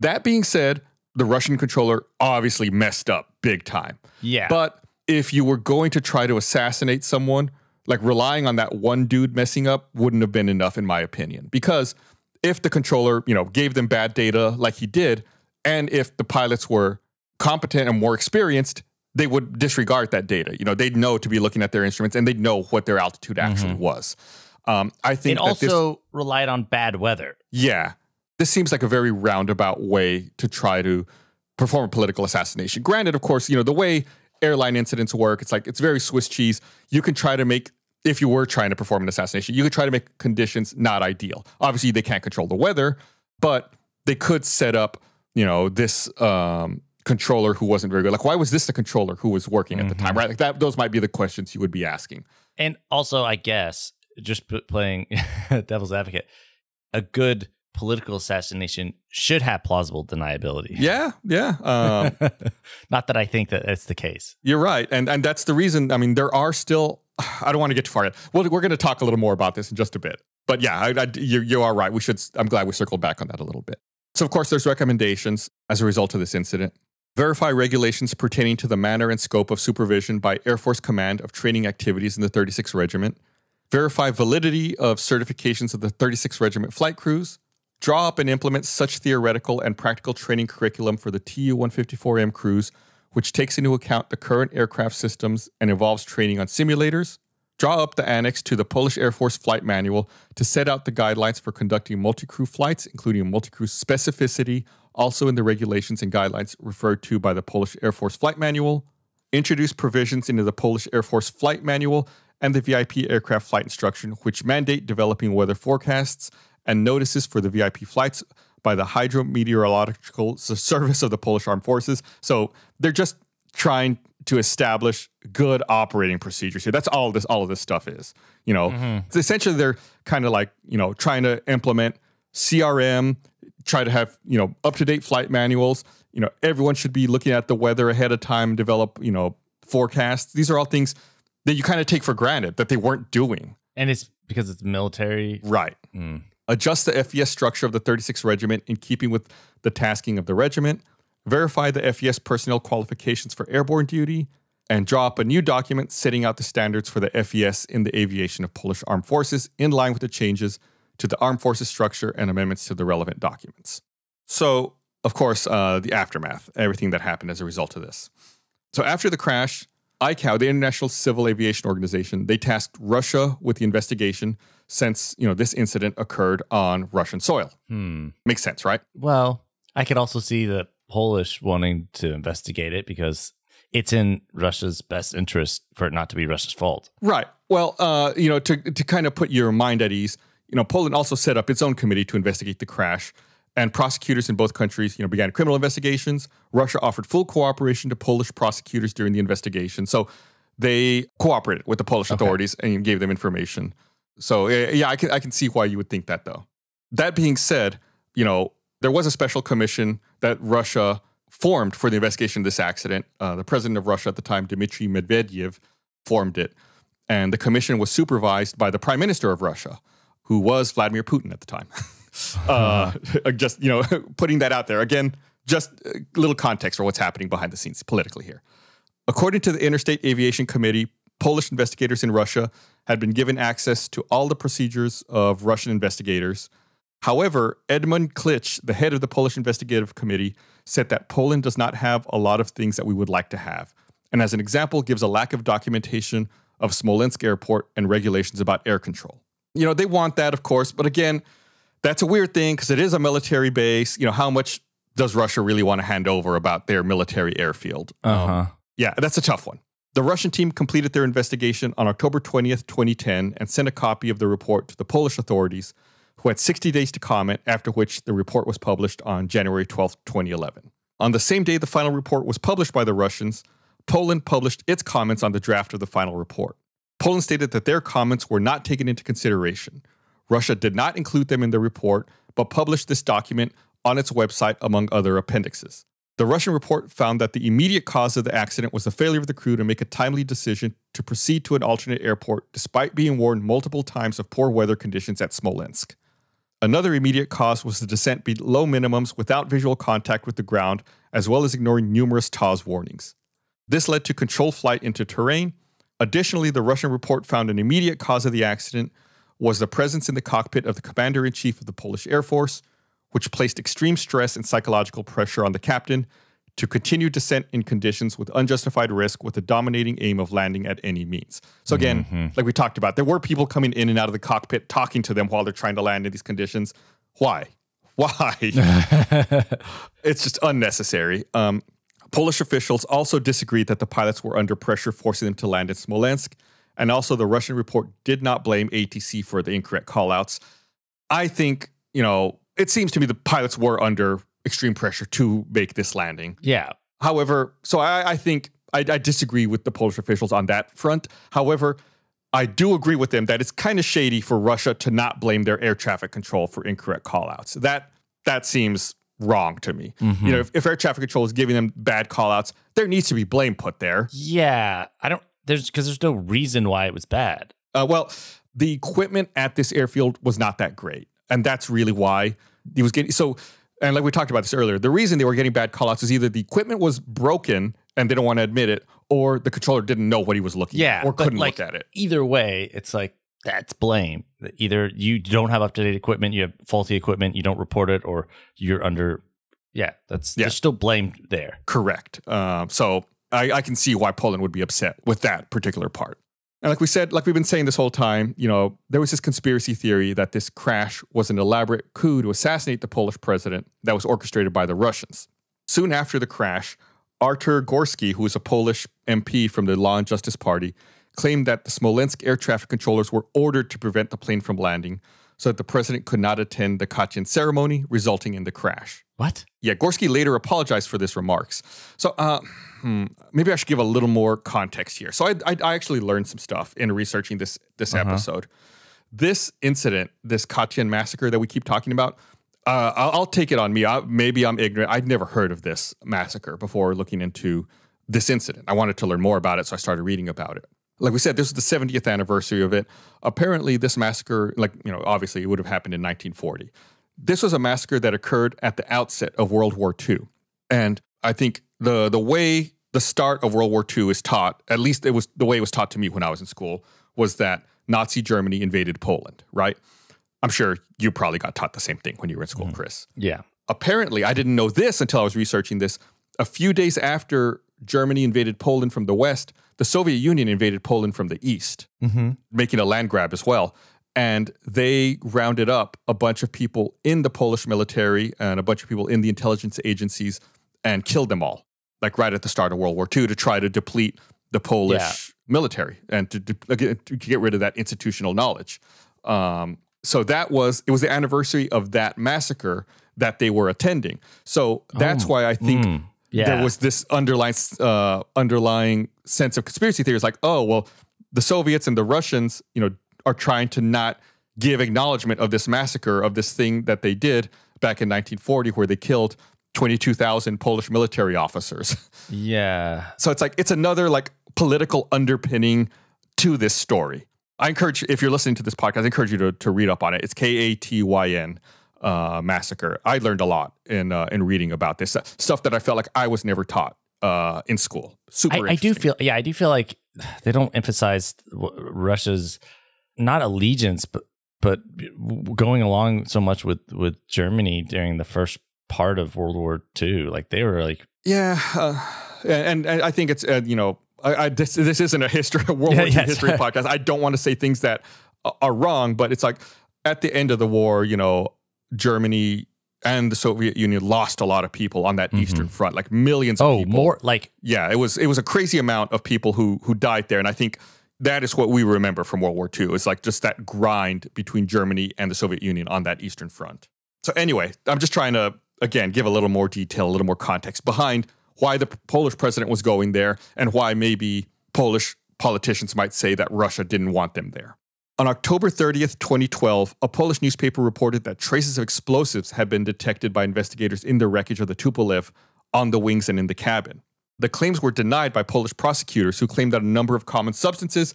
That being said, the Russian controller obviously messed up big time. Yeah. But if you were going to try to assassinate someone, relying on that one dude messing up wouldn't have been enough, in my opinion. Because if the controller, gave them bad data like he did, and if the pilots were competent and more experienced, they would disregard that data. They'd know to be looking at their instruments, and they'd know what their altitude actually was. I think it also relied on bad weather. Yeah. This seems like a very roundabout way to try to perform a political assassination. Granted, of course, the way airline incidents work, it's very Swiss cheese. You can try to make, if you were trying to perform an assassination, you could try to make conditions not ideal. Obviously, they can't control the weather, but they could set up, this controller who wasn't very good. Why was this the controller who was working at the time, right? Those might be the questions you would be asking. And also, I guess, just playing devil's advocate, a good political assassination should have plausible deniability. Yeah. Not that I think that that's the case. You're right. And that's the reason. I mean, there are still, I don't want to get too far yet. Well, we're going to talk a little more about this in just a bit. But yeah, you are right. I'm glad we circled back on that a little bit. So, of course, there's recommendations as a result of this incident. Verify regulations pertaining to the manner and scope of supervision by Air Force Command of training activities in the 36th Regiment. Verify validity of certifications of the 36th Regiment flight crews. Draw up and implement such theoretical and practical training curriculum for the Tu-154M crews, which takes into account the current aircraft systems and involves training on simulators. Draw up the annex to the Polish Air Force Flight Manual to set out the guidelines for conducting multi-crew flights, including multi-crew specificity, also in the regulations and guidelines referred to by the Polish Air Force Flight Manual. introduced provisions into the Polish Air Force Flight Manual and the VIP aircraft flight instruction, which mandate developing weather forecasts and notices for the VIP flights by the Hydrometeorological Service of the Polish Armed Forces. So they're just trying to establish good operating procedures here. That's all of this stuff is. Essentially they're kind of like, trying to implement CRM, try to have, up-to-date flight manuals. Everyone should be looking at the weather ahead of time, develop, forecasts. These are all things that you kind of take for granted that they weren't doing. And it's because it's military. Right. Adjust the FES structure of the 36th Regiment in keeping with the tasking of the regiment, verify the FES personnel qualifications for airborne duty, and draw up a new document setting out the standards for the FES in the aviation of Polish Armed Forces in line with the changes to the Armed Forces structure and amendments to the relevant documents. So, of course, the aftermath, everything that happened as a result of this. So after the crash, ICAO, the International Civil Aviation Organization, they tasked Russia with the investigation since, this incident occurred on Russian soil. Makes sense, right? Well, I could also see the Polish wanting to investigate it because it's in Russia's best interest for it not to be Russia's fault. Right. Well, to kind of put your mind at ease, Poland also set up its own committee to investigate the crash. And prosecutors in both countries, began criminal investigations. Russia offered full cooperation to Polish prosecutors during the investigation. So they cooperated with the Polish authorities and gave them information. So yeah, I can see why you would think that, though. That being said, there was a special commission that Russia formed for the investigation of this accident. The president of Russia at the time, Dmitry Medvedev, formed it. And the commission was supervised by the prime minister of Russia, who was Vladimir Putin at the time. Just, putting that out there. Again, just a little context for what's happening behind the scenes politically here. According to the Interstate Aviation Committee, Polish investigators in Russia had been given access to all the procedures of Russian investigators. However, Edmund Klitsch, the head of the Polish Investigative Committee, said that Poland does not have a lot of things that we would like to have. And as an example, gives a lack of documentation of Smolensk Airport and regulations about air control. They want that, of course, but again, that's a weird thing because it is a military base. How much does Russia really want to hand over about their military airfield? Yeah, that's a tough one. The Russian team completed their investigation on October 20th, 2010, and sent a copy of the report to the Polish authorities, who had 60 days to comment, after which the report was published on January 12th, 2011. On the same day the final report was published by the Russians, Poland published its comments on the draft of the final report. Poland stated that their comments were not taken into consideration. Russia did not include them in the report, but published this document on its website among other appendixes. The Russian report found that the immediate cause of the accident was the failure of the crew to make a timely decision to proceed to an alternate airport despite being warned multiple times of poor weather conditions at Smolensk. Another immediate cause was the descent below minimums without visual contact with the ground, as well as ignoring numerous TAWS warnings. This led to controlled flight into terrain. Additionally, the Russian report found an immediate cause of the accident was the presence in the cockpit of the commander-in-chief of the Polish Air Force, which placed extreme stress and psychological pressure on the captain to continue descent in conditions with unjustified risk with the dominating aim of landing at any means. So again, like we talked about, there were people coming in and out of the cockpit talking to them while they're trying to land in these conditions. Why? It's just unnecessary. Polish officials also disagreed that the pilots were under pressure forcing them to land in Smolensk. And also the Russian report did not blame ATC for the incorrect callouts. I think, it seems to me the pilots were under extreme pressure to make this landing. Yeah. However, so I think I disagree with the Polish officials on that front. However, I do agree with them that it's kind of shady for Russia to not blame their air traffic control for incorrect callouts. That seems wrong to me. If air traffic control is giving them bad callouts, there needs to be blame put there. Yeah. There's no reason why it was bad. Well, the equipment at this airfield was not that great. And that's really why he was getting and like we talked about this earlier, the reason they were getting bad callouts is either the equipment was broken and they don't want to admit it, or the controller didn't know what he was looking at or couldn't look at it. Either way, it's like that's blame. Either you don't have up-to-date equipment, you have faulty equipment, you don't report it, or you're under. There's still blame there. Correct. So I can see why Poland would be upset with that particular part. And like we said, like we've been saying this whole time, there was this conspiracy theory that this crash was an elaborate coup to assassinate the Polish president that was orchestrated by the Russians. Soon after the crash, Artur Gorski, who is a Polish MP from the Law and Justice Party, claimed that the Smolensk air traffic controllers were ordered to prevent the plane from landing so that the president could not attend the Katyn ceremony, resulting in the crash. What? Yeah, Gorski later apologized for this remarks. So maybe I should give a little more context here. So I actually learned some stuff in researching this episode. This incident, this Katyn massacre that we keep talking about, I'll take it on me. Maybe I'm ignorant. I'd never heard of this massacre before looking into this incident. I wanted to learn more about it, so I started reading about it. Like we said, this is the 70th anniversary of it. Apparently, this massacre, obviously it would have happened in 1940. This was a massacre that occurred at the outset of World War II. And I think the way the start of World War II is taught, at least it was the way it was taught to me when I was in school, was that Nazi Germany invaded Poland, right? I'm sure you probably got taught the same thing when you were in school, Chris. Yeah. Apparently, I didn't know this until I was researching this. A few days after Germany invaded Poland from the west, the Soviet Union invaded Poland from the east, making a land grab as well. And they rounded up a bunch of people in the Polish military and a bunch of people in the intelligence agencies and killed them all, like right at the start of World War II, to try to deplete the Polish military and to get rid of that institutional knowledge. So it was the anniversary of that massacre that they were attending. So that's why I think there was this underlying sense of conspiracy theories, like, oh, well, the Soviets and the Russians, are trying to not give acknowledgement of this massacre, of this thing that they did back in 1940, where they killed 22,000 Polish military officers. Yeah. So it's another political underpinning to this story. I encourage, if you're listening to this podcast, I encourage you to read up on it. It's Katyn massacre. I learned a lot in reading about this stuff that I felt like I was never taught in school. Super interesting. I do feel like they don't emphasize Russia's not allegiance, but going along so much with Germany during the first part of World War II. Like they were like, and I think it's this isn't a World War II history podcast. I don't want to say things that are wrong, but it's like at the end of the war, Germany and the Soviet Union lost a lot of people on that Eastern Front, like millions of people. More it was a crazy amount of people who died there, and I think that is what we remember from World War II. It's like just that grind between Germany and the Soviet Union on that Eastern Front. So anyway, I'm just trying to, again, give a little more detail, a little more context behind why the Polish president was going there and why maybe Polish politicians might say that Russia didn't want them there. On October 30th, 2012, a Polish newspaper reported that traces of explosives had been detected by investigators in the wreckage of the Tupolev on the wings and in the cabin. The claims were denied by Polish prosecutors, who claimed that a number of common substances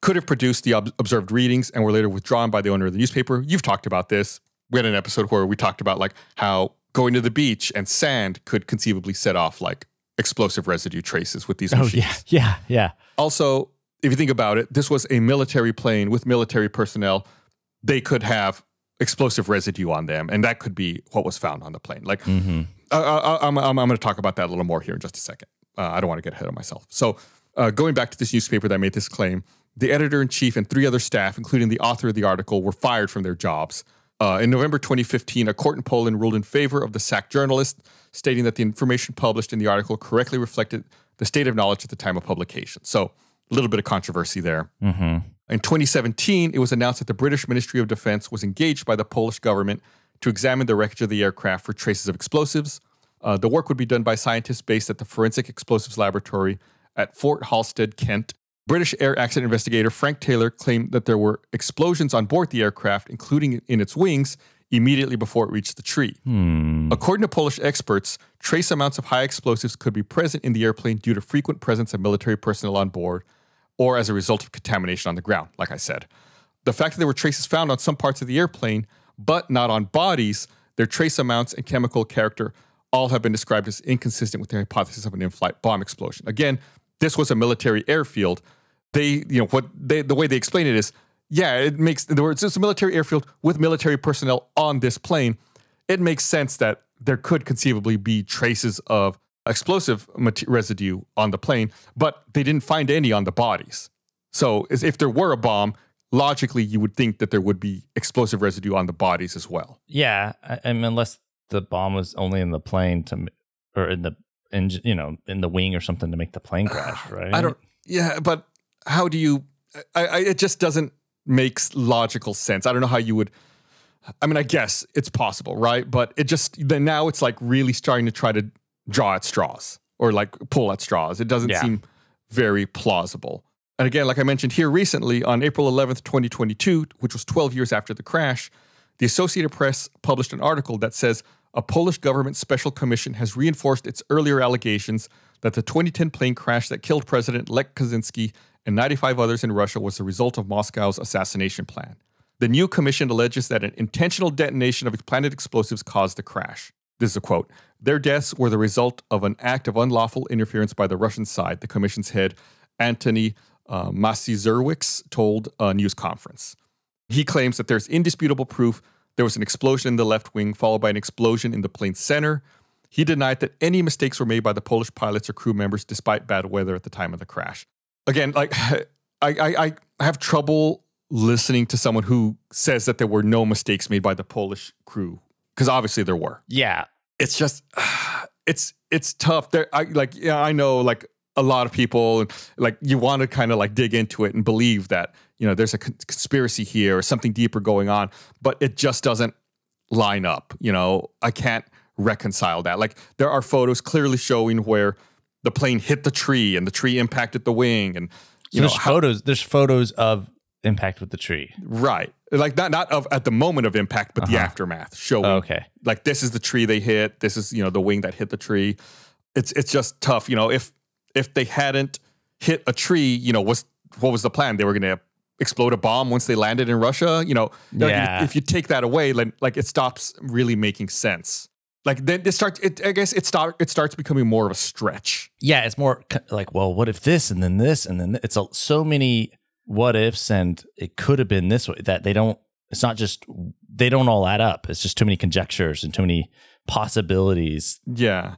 could have produced the observed readings and were later withdrawn by the owner of the newspaper. You've talked about this. We had an episode where we talked about how going to the beach and sand could conceivably set off explosive residue traces with these machines. Yeah. Also, if you think about it, this was a military plane with military personnel. They could have explosive residue on them, and that could be what was found on the plane. I'm going to talk about that a little more here in just a second. I don't want to get ahead of myself. So going back to this newspaper that made this claim, the editor-in-chief and 3 other staff, including the author of the article, were fired from their jobs. In November 2015, a court in Poland ruled in favor of the sacked journalist, stating that the information published in the article correctly reflected the state of knowledge at the time of publication. So a little bit of controversy there. In 2017, it was announced that the British Ministry of Defense was engaged by the Polish government to examine the wreckage of the aircraft for traces of explosives. The work would be done by scientists based at the Forensic Explosives Laboratory at Fort Halstead, Kent. British air accident investigator Frank Taylor claimed that there were explosions on board the aircraft, including in its wings, immediately before it reached the tree. According to Polish experts, trace amounts of high explosives could be present in the airplane due to frequent presence of military personnel on board or as a result of contamination on the ground, like I said. The fact that there were traces found on some parts of the airplane, but not on bodies, their trace amounts and chemical character all have been described as inconsistent with the hypothesis of an in-flight bomb explosion. Again, this was a military airfield. The way they explain it is, it's a military airfield with military personnel on this plane. It makes sense that there could conceivably be traces of explosive residue on the plane, but they didn't find any on the bodies. So if there were a bomb, logically you would think that there would be explosive residue on the bodies as well. Yeah, unless the bomb was only in the plane or in the in the wing or something to make the plane crash, right? But how do you, it just doesn't make logical sense. I don't know how you would, I mean, I guess it's possible, right? But it just, then now it's like really starting to try to draw at straws or like pull at straws. It doesn't seem very plausible. And again, like I mentioned here recently, on April 11th, 2022, which was 12 years after the crash, the Associated Press published an article that says a Polish government special commission has reinforced its earlier allegations that the 2010 plane crash that killed President Lech Kaczynski and 95 others in Russia was the result of Moscow's assassination plan. The new commission alleges that an intentional detonation of planted explosives caused the crash. This is a quote. Their deaths were the result of an act of unlawful interference by the Russian side, the commission's head, Antony Masizerwicz, told a news conference. He claims that there's indisputable proof there was an explosion in the left wing, followed by an explosion in the plane's center. He denied that any mistakes were made by the Polish pilots or crew members despite bad weather at the time of the crash. Again, like I have trouble listening to someone who says that there were no mistakes made by the Polish crew, because obviously there were. Yeah, it's just it's tough. I know like a lot of people, like you want to kind of like dig into it and believe that there's a conspiracy here or something deeper going on, but it just doesn't line up. I can't reconcile that. Like there are photos clearly showing where the plane hit the tree and the tree impacted the wing, and there's photos of impact with the tree, right? Like not of at the moment of impact, but the aftermath showing. Like this is the tree they hit. This is the wing that hit the tree. It's just tough. If they hadn't hit a tree, what was the plan? They were going to explode a bomb once they landed in Russia. If you take that away, like it stops really making sense. Like then it starts becoming more of a stretch. Yeah, it's more like, well, what if this and then this and then it's so many what ifs, and it could have been this way that they don't. It's not just they don't all add up. It's just too many conjectures and too many possibilities. Yeah,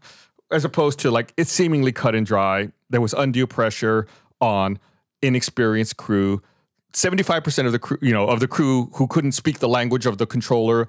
as opposed to like it's seemingly cut and dry. There was undue pressure on inexperienced crew. 75% of the crew, of the crew who couldn't speak the language of the controller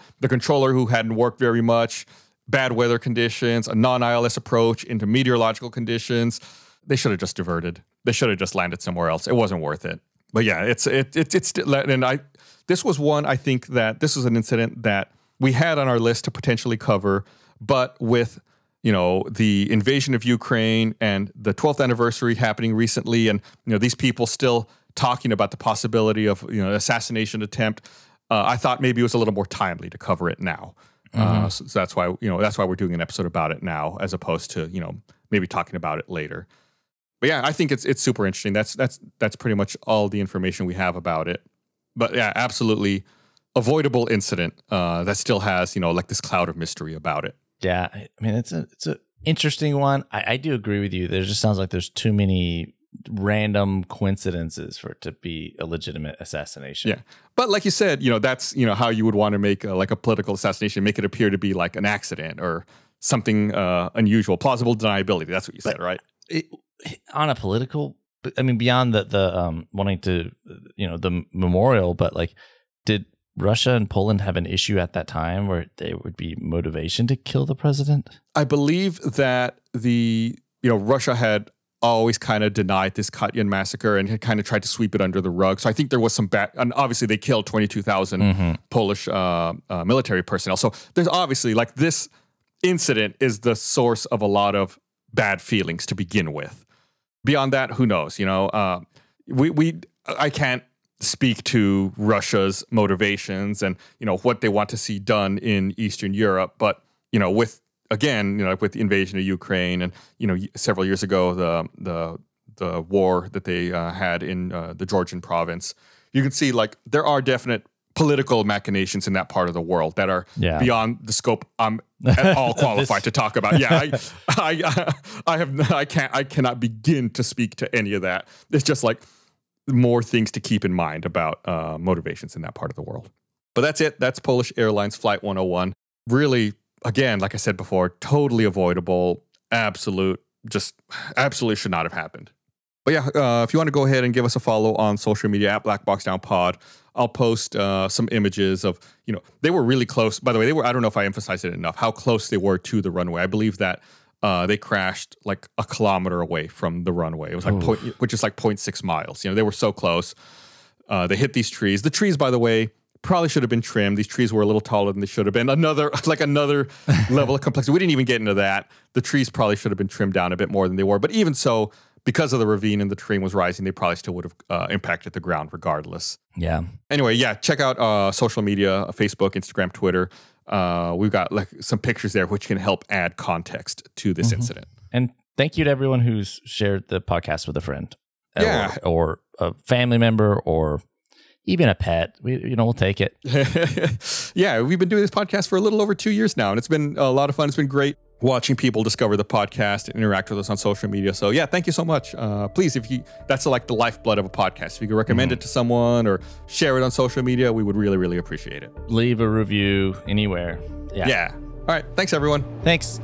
who hadn't worked very much. Bad weather conditions, a non-ILS approach into meteorological conditions. They should have just diverted. They should have just landed somewhere else. It wasn't worth it. But yeah, it's and this was one, I think that this was an incident that we had on our list to potentially cover, but with the invasion of Ukraine and the 12th anniversary happening recently, and these people still talking about the possibility of assassination attempt, I thought maybe it was a little more timely to cover it now. So that's why we're doing an episode about it now, as opposed to maybe talking about it later. But yeah, I think it's super interesting. That's pretty much all the information we have about it. But yeah, absolutely avoidable incident that still has like this cloud of mystery about it. Yeah, I mean it's a interesting one. I do agree with you. There just sounds like there's too many random coincidences for it to be a legitimate assassination. Yeah, but like you said, that's how you would want to make like a political assassination, make it appear to be like an accident or something unusual, plausible deniability. That's what you said, right? On a political, I mean, beyond the wanting to, the memorial, but like, did Russia and Poland have an issue at that time where there would be motivation to kill the president? I believe that Russia had always kind of denied this Katyn massacre and had kind of tried to sweep it under the rug. So I think there was some bad, and obviously they killed 22,000 Polish military personnel. So there's obviously like this incident is the source of a lot of bad feelings to begin with. Beyond that, who knows? I can't speak to Russia's motivations and what they want to see done in Eastern Europe, but with the invasion of Ukraine and several years ago the war that they had in the Georgian province, you can see like there are definite political machinations in that part of the world that are beyond the scope I'm at all qualified to talk about. Yeah, I cannot begin to speak to any of that. It's just like more things to keep in mind about motivations in that part of the world. But that's it. That's Polish Airlines Flight 101. Really, again, like I said before, totally avoidable. Absolutely should not have happened. But yeah, if you want to go ahead and give us a follow on social media at Black Box Down Pod, I'll post some images of, they were really close. By the way, I don't know if I emphasized it enough, how close they were to the runway. I believe that They crashed like a kilometer away from the runway. It was like which is like 0.6 miles. You know, they were so close. They hit these trees. The trees, by the way, probably should have been trimmed. These trees were a little taller than they should have been. Another level of complexity. We didn't even get into that. The trees probably should have been trimmed down a bit more than they were. But even so, because of the ravine and the terrain was rising, they probably still would have impacted the ground regardless. Yeah. Anyway, yeah, check out social media, Facebook, Instagram, Twitter. We've got like some pictures there which can help add context to this incident. And thank you to everyone who's shared the podcast with a friend. Yeah. Or a family member or even a pet. We'll take it. Yeah, we've been doing this podcast for a little over 2 years now, and it's been a lot of fun. It's been great watching people discover the podcast and interact with us on social media. So yeah, thank you so much. Please, that's like the lifeblood of a podcast. If you could recommend it to someone or share it on social media, we would really, really appreciate it. Leave a review anywhere. Yeah. All right. Thanks, everyone. Thanks.